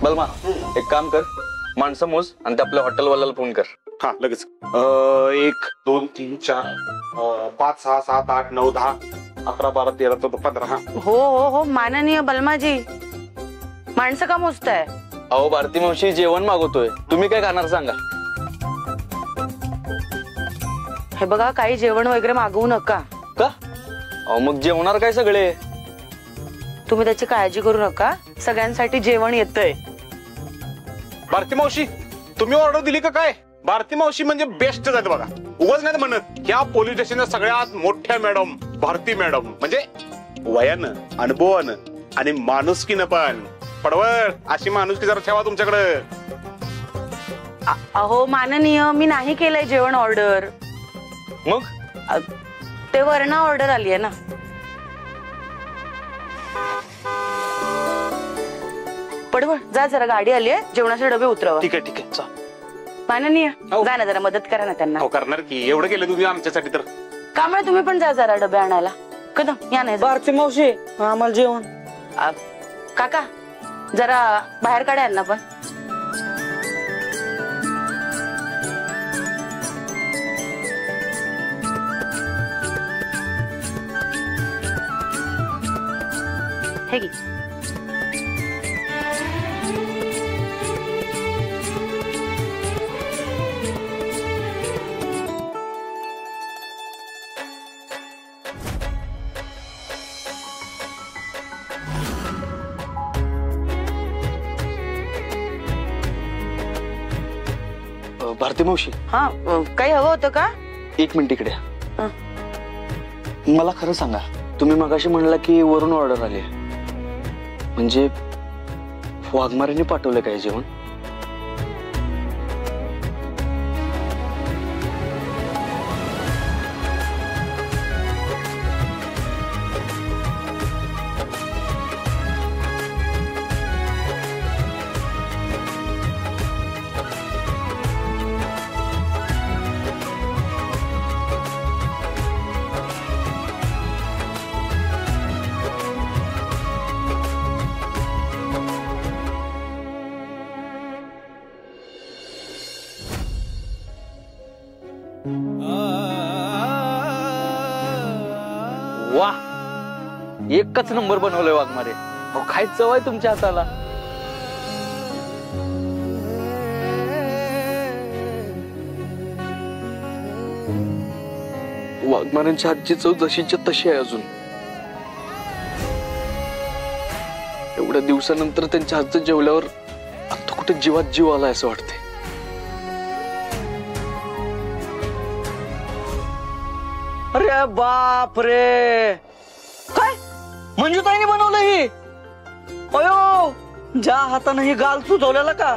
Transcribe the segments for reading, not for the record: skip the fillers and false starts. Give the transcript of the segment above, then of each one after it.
बलमा एक काम कर, माणसं मोज आणि ते आपल्या हॉटेलवाल्याला फोन कर. हा लगेच. 1 2 3 4 5 6 7 8 9 10 11 12 13 14 15. हा हो हो हो माननीय बलमाजी, माणसं का मोजताय? अहो भारती मावशी जेवण मागवतोय, तुम्ही काय खाणार सांगा. हे बघा काही जेवण वगैरे मागवू नका. का? अहो मग जेवणार काय सगळे? तुम्ही त्याची काळजी करू नका, सगळ्यांसाठी जेवण येतंय. भारती मावशी तुम्ही ऑर्डर दिली का काय? भारती मावशी म्हणजे बेस्ट झालं बघा. उगाच नाही म्हणत, ह्या पोलीस स्टेशनच्या सगळ्यात मोठ्या मॅडम भारती मॅडम. म्हणजे वयानं, अनुभवानं आणि माणुसकीनं पण पडवळ अशी माणुसकी जरा ठेवा तुमच्याकडे. अहो माननीय, मी नाही केलंय जेवण ऑर्डर. मग ते वरण ऑर्डर आली आहे ना. पडवळ जा, जरा गाडी आली आहे, जेवणाचे डबे उतरवा. ठीक आहे ठीक आहे चल. माननीय जा ना, जरा मदत करा ना त्यांना. हो करणार की, एवढं केलं तुम्ही आमच्यासाठी तर. कांबळे तुम्ही पण जा जरा डबे आणायला. कदम या नाही. भारती मावशी आम्हाला जेवण. काका जरा बाहेर काढा यांना पण. हे घे. भारती मावशी हा काही हवं होतं का? 1 मिनिट इकडे. मला खरं सांगा, तुम्ही मगाशी म्हणला की वरून ऑर्डर आली, म्हणजे वाघमारेने पाठवलं काय जेवण? वा, एकच नंबर बनवलंय वाघमारे. अहो काय चव आहे तुमच्या हाताला. वाघमाऱ्यांच्या हातची चव जशीच्या तशी आहे अजून. एवढ्या दिवसानंतर त्यांच्या हातचं जेवल्यावर आता कुठे जीवात जीव आलाय असं वाटतंय. अरे बाप रे, काय मंजूताईने बनवलं ही? अयो, ज्या हाताने ही गाल सुचवलेला का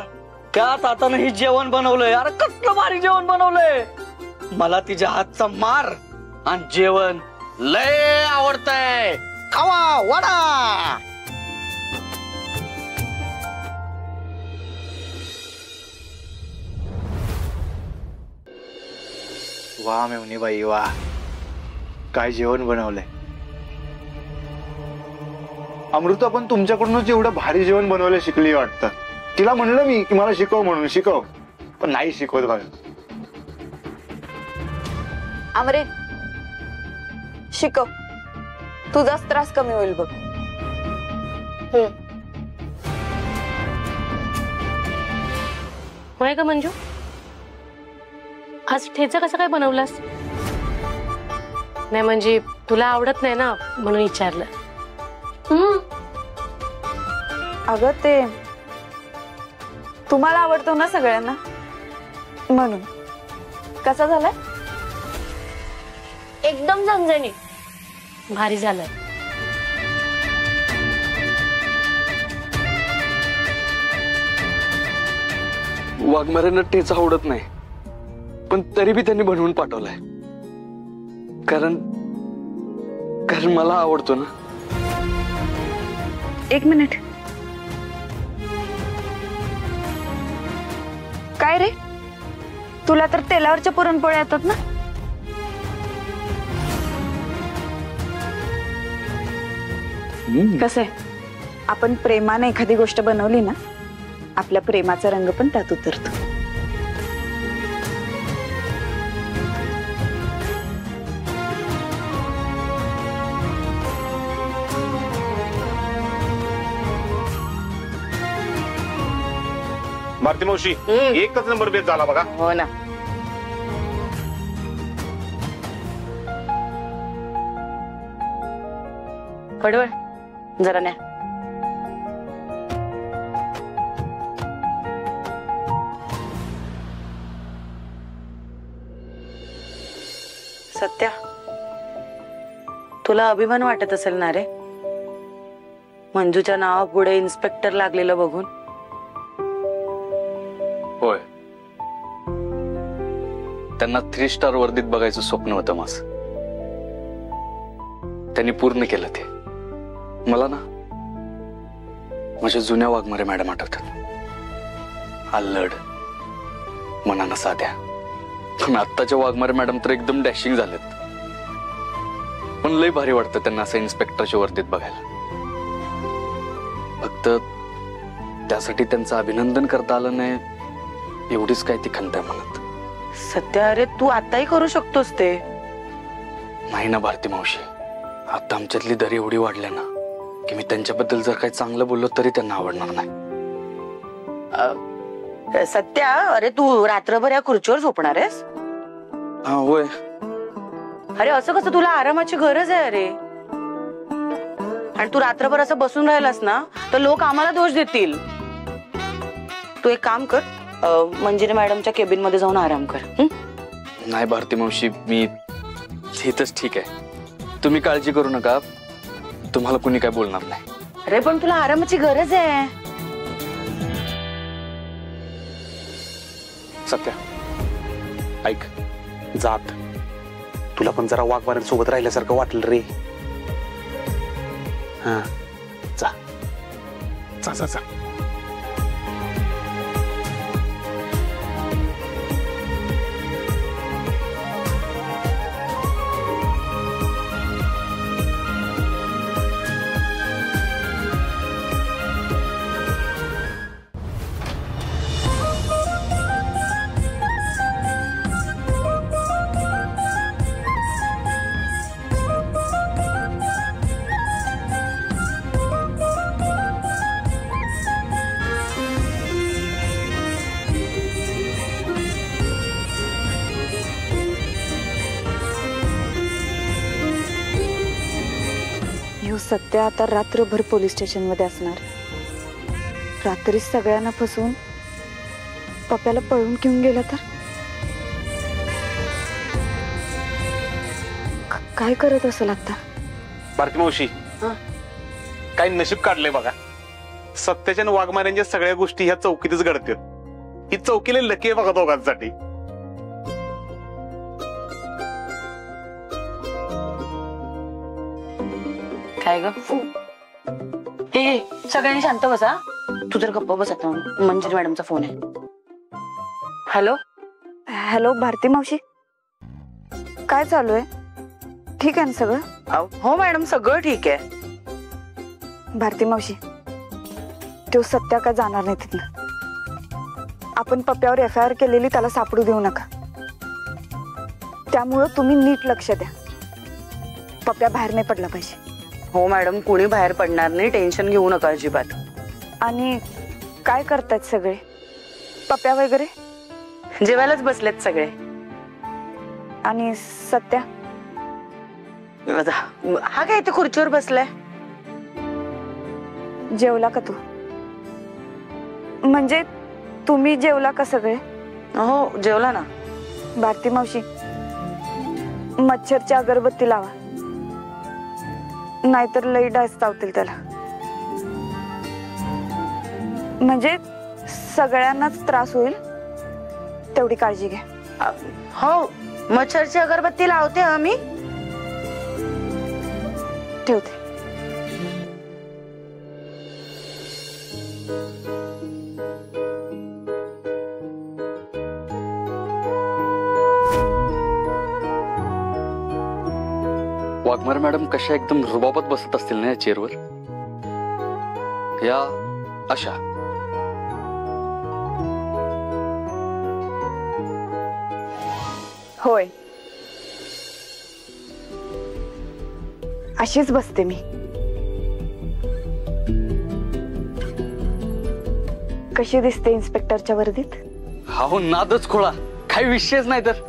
त्याच हाताने ही जेवण बनवलंय. अरे कसलं भारी जेवण बनवलंय. मला तिच्या हातचा मार आणि जेवण लय आवडतंय. खावा वडा. वा मेवणी बाई वा, काय जेवण बनवलंय. अमृता पण तुमच्याकडूनच एवढं भारी जेवण बनवायला शिकली वाटतं. तिला म्हणलं मी की मला शिकव म्हणून, शिकव, पण नाही शिकवत बघा. अमरे शिकव, तुझाच त्रास कमी होईल बघ. होय का मंजू, आज ठेचा कसा काय बनवलास? नाही म्हणजे तुला आवडत नाही ना म्हणून विचारलं. अगं ते तुम्हाला आवडतो ना सगळ्यांना म्हणून. कसा झालाय? एकदम झणझणी भारी झालंय. वाघमाऱ्यांना ठेचा आवडत नाही, पण तरी बी त्यांनी बनवून पाठवलाय. कारण मला आवडतो ना. 1 मिनिट. काय रे, तुला तर तेलावरच्या पुरणपोळ्या येतात ना? कसे आपण प्रेमाने एखादी गोष्ट बनवली ना आपल्या प्रेमाचा रंग पण त्यात उतरतो. भारती मावशी एकच नंबर बेस झाला बघा. हो ना. पडवळ जरा न्या. सत्या, तुला अभिमान वाटत असेल ना रे मंजूच्या नावापुढे इन्स्पेक्टर लागलेलं बघून? होय, त्यांना 3 स्टार वर्दीत बघायचं स्वप्न होतं माझं. त्यांनी पूर्ण केलं ते. मला ना माझ्या जुन्या वाघमारे मॅडम आठवतात. अल्लड, मनानं साध्या. पण आत्ताच्या वाघमारे मॅडम तर एकदम डॅशिंग झालेत. पण लय भारी वाटतं त्यांना असं इन्स्पेक्टरच्या वर्दीत बघायला. फक्त त्यासाठी त्यांचं अभिनंदन करता आलं नाही एवढीच काय ती खंत आहे मनात. सत्या, अरे तू आताही करू शकतोस ते. नाही ना भारती मावशी, आता आमच्यातली दरी एवढी वाढल्या ना की मी त्यांच्याबद्दल जर काही चांगलं बोललो तरी त्यांना आवडणार नाही. सत्या, अरे तू रात्रभर या खुर्चीवर झोपणार आहेस? हा होय. अरे असं कसं, तुला आरामाची गरज आहे अरे. आणि तू रात्रभर असं बसून राहिलास ना तर लोक आम्हाला दोष देतील. तू एक काम कर, मंजिरी मॅडमच्या केबिन मध्ये जाऊन आराम कर. नाही भारती मावशी, मी इथंच ठीक आहे. तुम्ही काळजी करू नका, तुम्हाला कुणी काय बोलणार नाही. अरे पण तुला आरामाची गरज आहे. सत्या ऐक, जात तुला पण जरा वाघमाऱ्यांसोबत राहिल्यासारखं वाटलं रे. हा जा जा जा जा. सत्या आता रात्रभर पोलीस स्टेशन मध्ये असणार. रात्री सगळ्यांना फसवून पप्याला पळून घेऊन गेला तर काय करत असेल आता? भारती मावशी, काय नशीब काढलंय बघा. सत्याच्या आणि वाघमाऱ्यांच्या सगळ्या गोष्टी ह्या चौकीतच घडतात. ही चौकीला लकी आहे बघा दोघांसाठी. काय ग? हे सगळ्यांनी शांत बसा. तू जर गप्प बस. आता मंजिरी मॅडमचा फोन आहे. हॅलो हॅलो भारती मावशी, काय चालू आहे? ठीक आहे ना सगळं? हो मॅडम, सगळं ठीक आहे. भारती मावशी, तो सत्या का जाणार नाही तिथनं. आपण पप्प्यावर FIR केलेली त्याला सापडू देऊ नका. त्यामुळं तुम्ही नीट लक्ष द्या. पप्प्या बाहेर नाही पडला पाहिजे. हो मॅडम, कुणी बाहेर पडणार नाही, टेन्शन घेऊ नका अजिबात. आणि काय करतायत सगळे? पप्प्या वगैरे जेवायलाच बसलेत सगळे. आणि सत्या हा काय इथे खुर्चीवर बसलाय? जेवला का तू? म्हणजे तुम्ही जेवला का सगळे? हो जेवला ना. भारती मावशी, मच्छरची अगरबत्ती लावा, नाहीतर लई डास चावतील त्याला. म्हणजे सगळ्यांनाच त्रास होईल, तेवढी काळजी घ्या. हो, मच्छरची अगरबत्ती लावते आम्ही. ठेवते. वाघमारे मॅडम कशा एकदम रुबाबात बसत असतील ना या चेअरवर. या अशा होय, अशीच बसते मी. कशी दिसते इन्स्पेक्टरच्या वर्दीत? हा हो, नादच खोळा, काही विषयच नाही तर.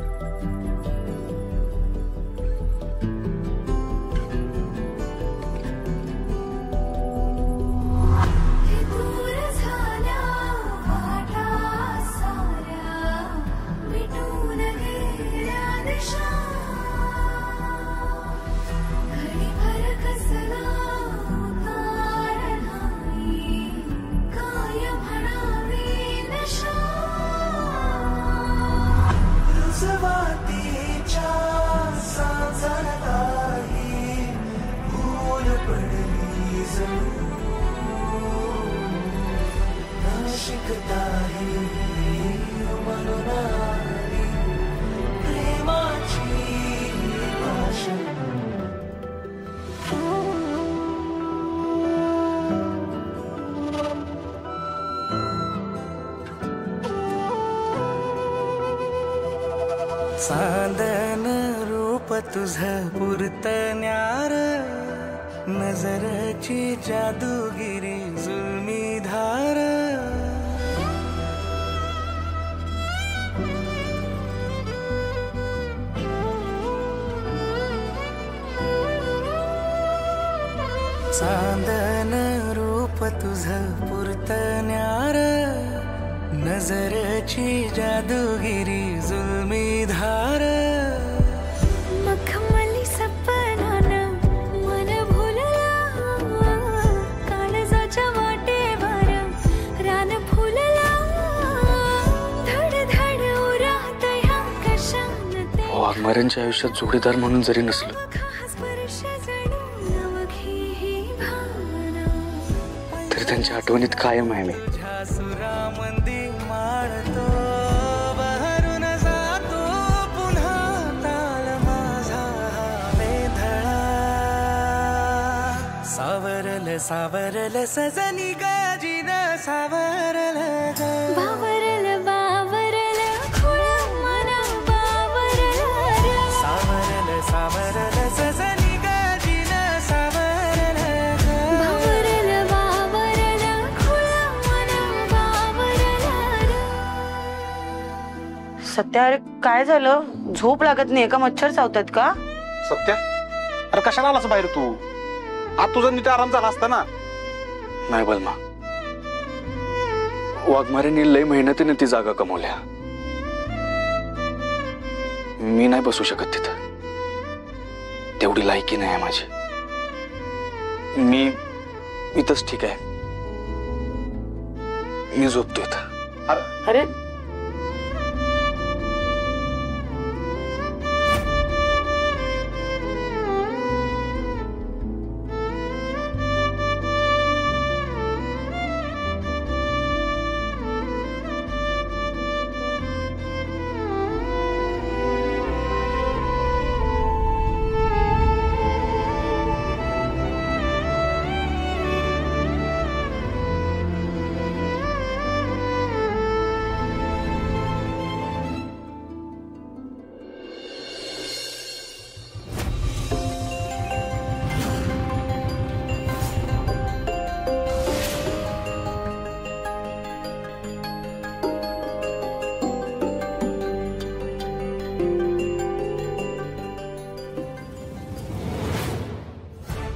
चांदन रूप तुझं पुरतण्यार, नजरची जादूगिरी जुलमी धार. चांदन रूप तुझं पुरतण्यार, नजरची जादूगिरी जुलमी धार. मखमली सपनान मन भुलला, काळजाच्या वाटेवर रान फुलला. धड धड उरात ह्या कशान ते वाघमाऱ्यांच्या आयुष्यात जोडीदार म्हणून जरी नसलो स्पर्श जणू नवखी ही भावना. तरी त्यांच्या आठवणीत कायम आहे मी. सुरामंदी माळतो बहरून जातो पुन्हा ताल माझा वेधळा. सावरल सावरल सजनी गाजीन सावरल ग. बावरल बावरल खुळ मना बावरल र. सावरल सावरल सजनी गाजीन सावरल ग. बावरल बावरल खुळ मना बावरल र. सत्या, अरे काय झालं? झोप लागत नाही का? मच्छर चावतात का? सत्या, अरे कशाला आलास बाहेर तू? आज तुझा नीट आराम झाला असता ना. नाही बलमा, वाघमाऱ्यांनी लय मेहनतीने ती जागा कमवल्या. मी नाही बसू शकत तिथं, तेवढी लायकी नाही आहे माझी. मी इथंच ठीक आहे, मी झोपतो इथं. अरे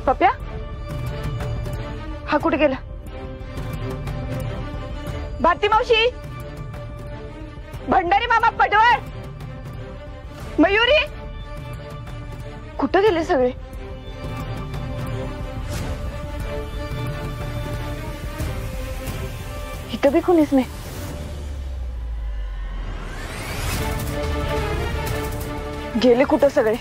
पप्या, हा कुठे गेला? भारती मावशी, भंडारी मामा, पटवळ, मयुरी, कुठं गेले सगळे? इथं बी कोणीच नाही. गेले कुठं सगळे?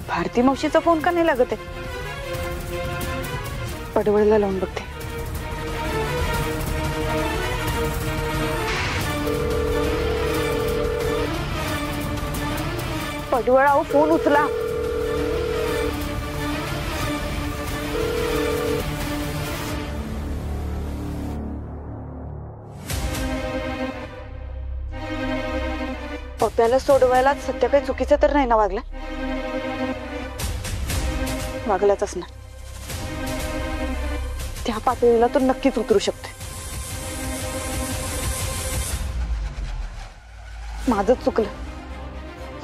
भारती मावशीचा फोन का नाही लागत आहे? पडवळीला लावून बघते. पडवळाव, फोन उचला. पप्याला सोडवायला सत्य काही चुकीचं तर नाही ना वागलं? वागलाच असणार. त्या पातळीला तो नक्कीच उतरू शकते. माझंच चुकलं,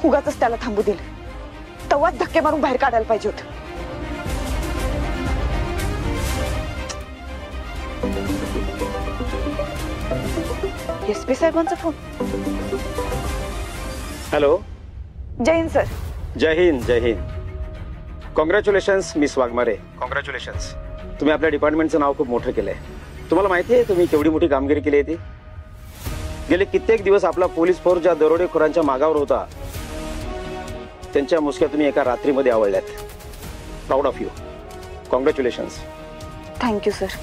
उगाच त्याला थांबू दिलं. तेव्हाच धक्के मारून बाहेर काढायला पाहिजे होतं. एसपी साहेबांचा फोन. हॅलो. जय हिंद सर. जय हिंद. जय हिंद. Congratulations miss Waghmare. कॉंग्रॅच्युलेशन्स. तुम्ही आपल्या डिपार्टमेंटचं नाव खूप मोठं केलंय. तुम्हाला माहिती आहे तुम्ही केवढी मोठी कामगिरी केली आहे ती? गेले कित्येक दिवस आपला पोलीस फोर्स ज्या दरोडेखोरांच्या मागावर होता त्यांच्या मुसक्या तुम्ही एका रात्रीमध्ये आवळल्यात. Proud of you. Congratulations. Thank you sir.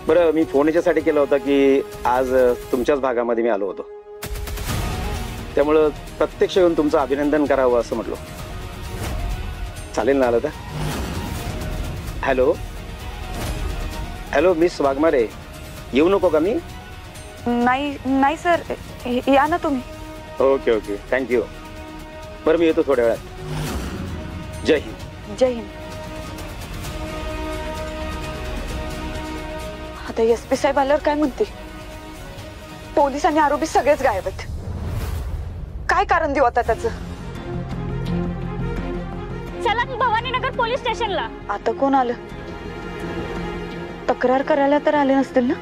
बरं, मी फोन याच्यासाठी केला होता की आज तुमच्याच भागामध्ये मी आलो होतो, त्यामुळं प्रत्यक्ष येऊन तुमचं अभिनंदन करावं असं म्हटलं. चालेल ना आलं तर? हॅलो. हॅलो मिस वाघमारे, येऊ नको का मी? नाही नाही सर, या ना तुम्ही. Okay okay, thank you. बरं मी येतो थोड्या वेळात. जय हिंद. जय हिंद. आता एसपी साहेब आल्यावर काय म्हणतील? पोलीस आणि आरोपी सगळेच गायब आहेत. काय कारण देऊ आता त्याचं? चला भवानीनगर पोलीस स्टेशनला. आता कोण आलं? तक्रार करायला तर आले नसतील ना?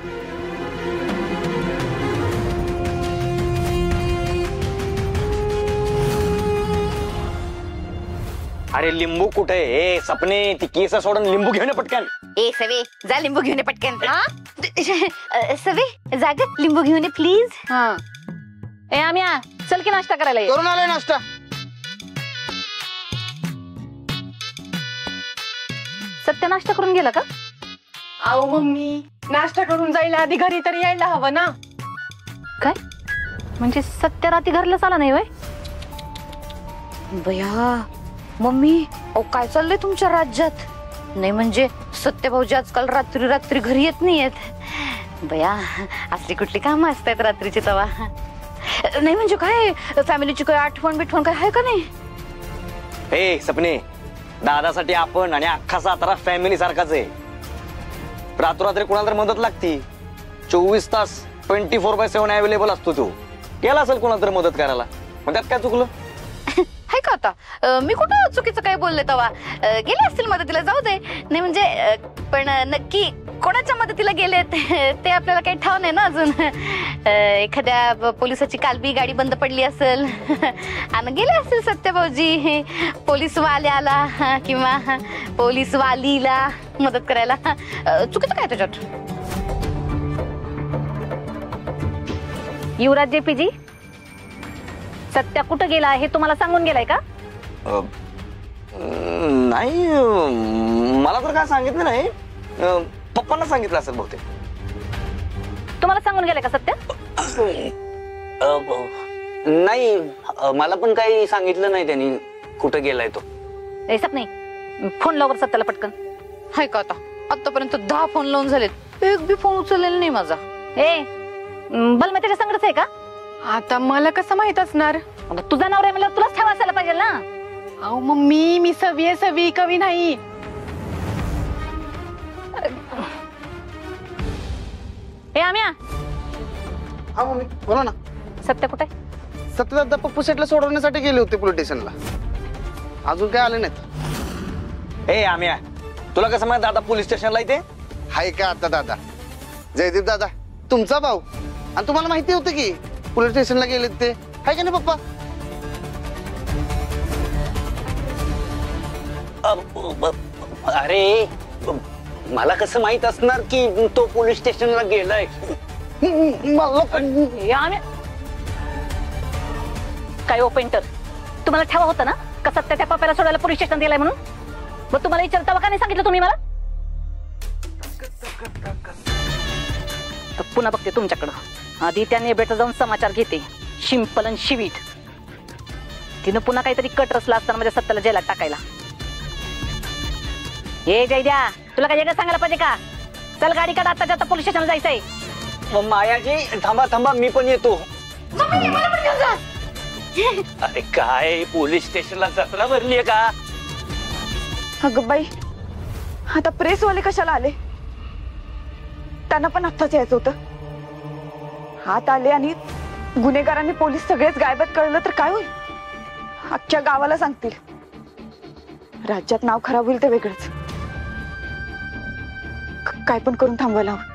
अरे लिंबू कुठे? ए सपने, ती केस सोडून लिंबू घेऊन ये पटकन. ए सवे, जा लिंबू घेऊन ये पटकन. सवे, जा ग लिंबू घेऊन ये प्लीज. ए आम्या, चल की नाश्ता करायला ये. करून आलोय नाश्ता. सत्य नाश्ता करून गेला का? अहो मम्मी, नाश्ता करून जायला आधी घरी तरी यायला हवं ना. काय म्हणजे सत्य रात्री घरलाच आला नाही वय? बया मम्मी, अहो काय चाललंय तुमच्या राज्यात? नाही म्हणजे सत्य भाऊजी आजकाल रात्री रात्री घरी येत नाहीयेत. बया असली कुठली कामं असतात रात्रीची तवा? नाही म्हणजे काय फॅमिलीची काय आठवण बिठवण काय आहे का नाही? ए सपने, दादासाठी आपण आणि अख्खा सातारा फॅमिली सारखाच आहे. रात्री कोणाला तर मदत लागती. 24 तास 24/7 अवेलेबल असतो तो. केला असेल कोणाला तर मदत करायला, मग त्यात काय चुकलं? हाय का आता? मी कुठं चुकीचं काय बोलले तवा? गेले असतील मदतीला, जाऊ दे. नाही म्हणजे पण नक्की कोणाच्या मदतीला गेले ते आपल्याला काही ठाव नाही ना अजून. एखाद्या पोलिसाची कालबी गाडी बंद पडली असेल आणि गेले असतील सत्यभाऊजी पोलीस वाल्याला किंवा पोलीस वालीला मदत करायला. चुकीचं काय त्याच्यात? युवराज जेपीजी, सत्या कुठं गेला हे तुम्हाला सांगून गेलाय का? नाही, मला तर काय सांगितलं नाही. पप्पांना सांगितलं असेल बहुतेक. तुम्हाला सांगून गेलाय का सत्य? नाही, मला पण काही सांगितलं नाही त्यांनी कुठं गेलाय तो. नाही, फोन लावर सत्याला पटकन. हाय का आता? आतापर्यंत 10 फोन लावून झालेत, एक बी फोन उचललेला नाही माझा. ए बलमा त्याच्या संगडच आहे का? आता मला कसं माहित असणार? तुझा नवरा मला तुलाच ठेवा असायला पाहिजे ना. अहो मम्मी, मी सवी कवी नाही. ए आम्या. हा मम्मी बोला ना. सत्य कुठे? सत्य दादा पप्पू सेटला सोडवण्यासाठी गेले होते पोलीस स्टेशनला. अजून काय आले नाहीत. ए आम्या, तुला कसं माहित दादा पोलीस स्टेशनला इथे? हाय का आता दादा? जयदीप दादा तुमचा भाऊ, आणि तुम्हाला माहिती होतं की पोलीस स्टेशनला गेलेत ते, हाय का नाही पप्पा? अरे मला कसं माहित असणार की तो पोलीस स्टेशनला गेलाय? काय ओ पेंटर, तुम्हाला ठेवा होता ना का सत्य त्या पप्याला सोडायला पोलीस स्टेशन दिलाय म्हणून? मग तुम्हाला विचारता का नाही सांगितलं तुम्ही मला? तर पुन्हा बघते तुमच्याकडं. आधी त्या नेबेचा जाऊन समाचार घेते. शिंपल आणि शिवीट. तिनं पुन्हा काहीतरी कट रचला असताना माझ्या सत्याला जेलात टाकायला. हे जयद्या, तुला काय वेगळं सांगायला पाहिजे का? चल गाडी काढ, आता पोलीस स्टेशनला जायचंय. मायाजी थांबा थांबा, मी पण येतो. अरे काय पोलीस स्टेशनला जत्रा भरली का? अगं बाई, आता प्रेसवाले कशाला आले? त्यांना पण आत्ताच यायचं होतं. हात आले आणि गुन्हेगारांनी पोलीस सगळेच गायबात कळलं तर काय होईल? अख्ख्या गावाला सांगतील. राज्यात नाव खराब होईल ते वेगळंच. काय पण करून थांबवायला हवं.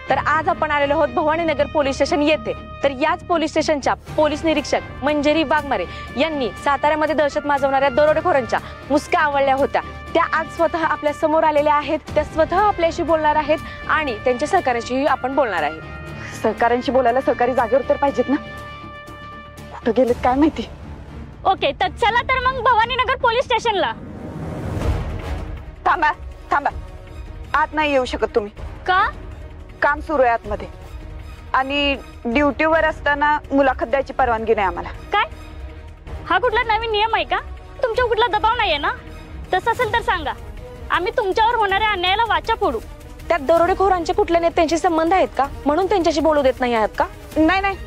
तर आज आपण आलेलो आहोत भवानीनगर पोलीस स्टेशन येथे. तर याच पोलीस स्टेशनच्या पोलीस निरीक्षक मंजेरी वाघमारे यांनी साताऱ्यामध्ये दहशत माजवणाऱ्या दरोडेखोरांच्या मुसक्या आवळल्या होत्या. त्या आज स्वतः आपल्या समोर आलेल्या आहेत. त्या स्वतः आपल्याशी बोलणार आहेत आणि त्यांच्या सहकार्याशी आपण बोलणार आहे. सहकाऱ्यांशी बोलायला सहकारी जागेवर तर पाहिजेत ना. कुठं गेलेत काय माहिती. ओके, तर चला तर मग भवानीनगर पोलीस स्टेशनला. थांबा थांबा, आत नाही येऊ शकत तुम्ही. का? काम सुरू आहे आतमध्ये आणि ड्युटीवर असताना मुलाखत द्यायची परवानगी नाही आम्हाला. काय? हा कुठला नवीन नियम आहे का? तुमच्यावर कुठला दबाव नाहीये ना? तसं असेल तर सांगा, आम्ही तुमच्यावर होणाऱ्या अन्यायाला वाचा फोडू. त्यात दरोडेखोरांचे कुठल्या नेत्यांशी संबंध आहेत का म्हणून त्यांच्याशी बोलू देत नाही आहात का? नाही नाही,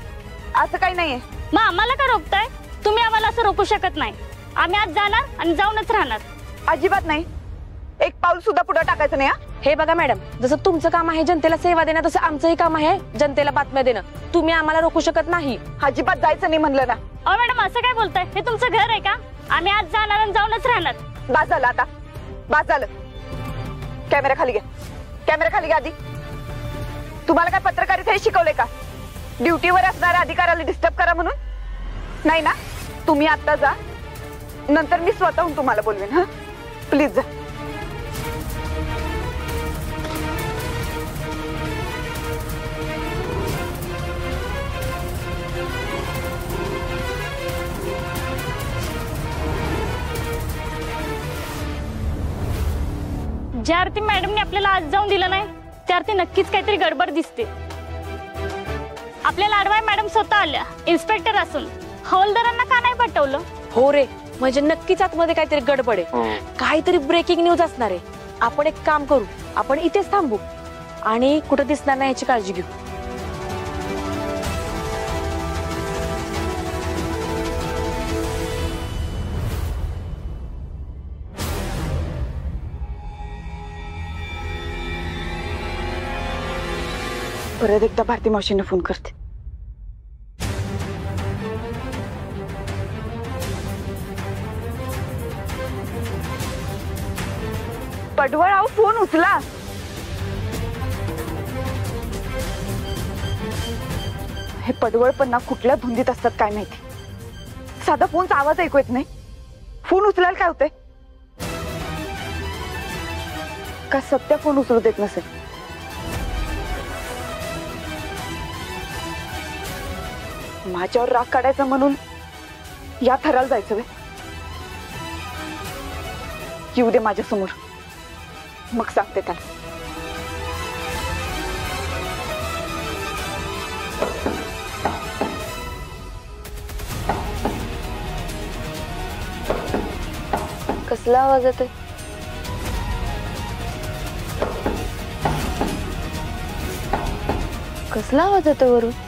असं काही नाहीये. मग आम्हाला का रोखताय? तुम्ही आम्हाला असं रोखू शकत नाही. आम्ही आज जाणार आणि जाऊनच राहणार. अजिबात नाही. एक पाऊल सुद्धा पुढे टाकायचं नाही. हे बघा मॅडम, जसं तुमचं काम आहे जनतेला सेवा देणं, तसं आमचंही काम आहे जनतेला बातम्या देणं. तुम्ही आम्हाला रोखू शकत नाही. अजिबात जायचं नाही म्हणलं ना. अहो मॅडम, असं काय बोलताय? हे तुमचं घर आहे का? आम्ही आज जाणार आणि जाऊनच राहणार. बास झालं आता, बास झालं. कॅमेरा खाली घ्या, कॅमेरा खाली घ्या. आधी तुम्हाला काय पत्रकारिता हे शिकवलंय का? ड्युटीवर असणाऱ्या अधिकाऱ्याला डिस्टर्ब करा म्हणून? नाही ना. तुम्ही आता जा, नंतर मी स्वतःहून तुम्हाला बोलवेन. हा, प्लीज जा. ज्या अर्थी मॅडमने आपल्याला आज जाऊन दिलं नाही त्या अर्थी नक्कीच काहीतरी गडबड दिसते. आपल्याला अडवाय मॅडम स्वतः आल्या, इन्स्पेक्टर असून हवालदारांना का नाही पाठवलं? हो रे, म्हणजे नक्कीच आतमध्ये काहीतरी गडबड आहे. काहीतरी ब्रेकिंग न्यूज असणार आहे. आपण एक काम करू, आपण इथेच थांबू आणि कुठं दिसणार नाही याची काळजी घेऊ. परत एकदा भारती मावशींना फोन करते. पडवळ, आहो फोन उचला. हे पडवळ पण ना कुठल्या धुंदीत असतात काय माहिती. साधा फोनचा आवाज ऐकू येत नाही. फोन उचलायला काय होतंय? का सत्या फोन उचलू देत नसेल? माझ्यावर राग काढायचा म्हणून या थराला जायचं वे. येऊ दे माझ्या समोर, मग सांगते त्याला. कसला आवाज येतोय? कसला आवाज येतोय वरून?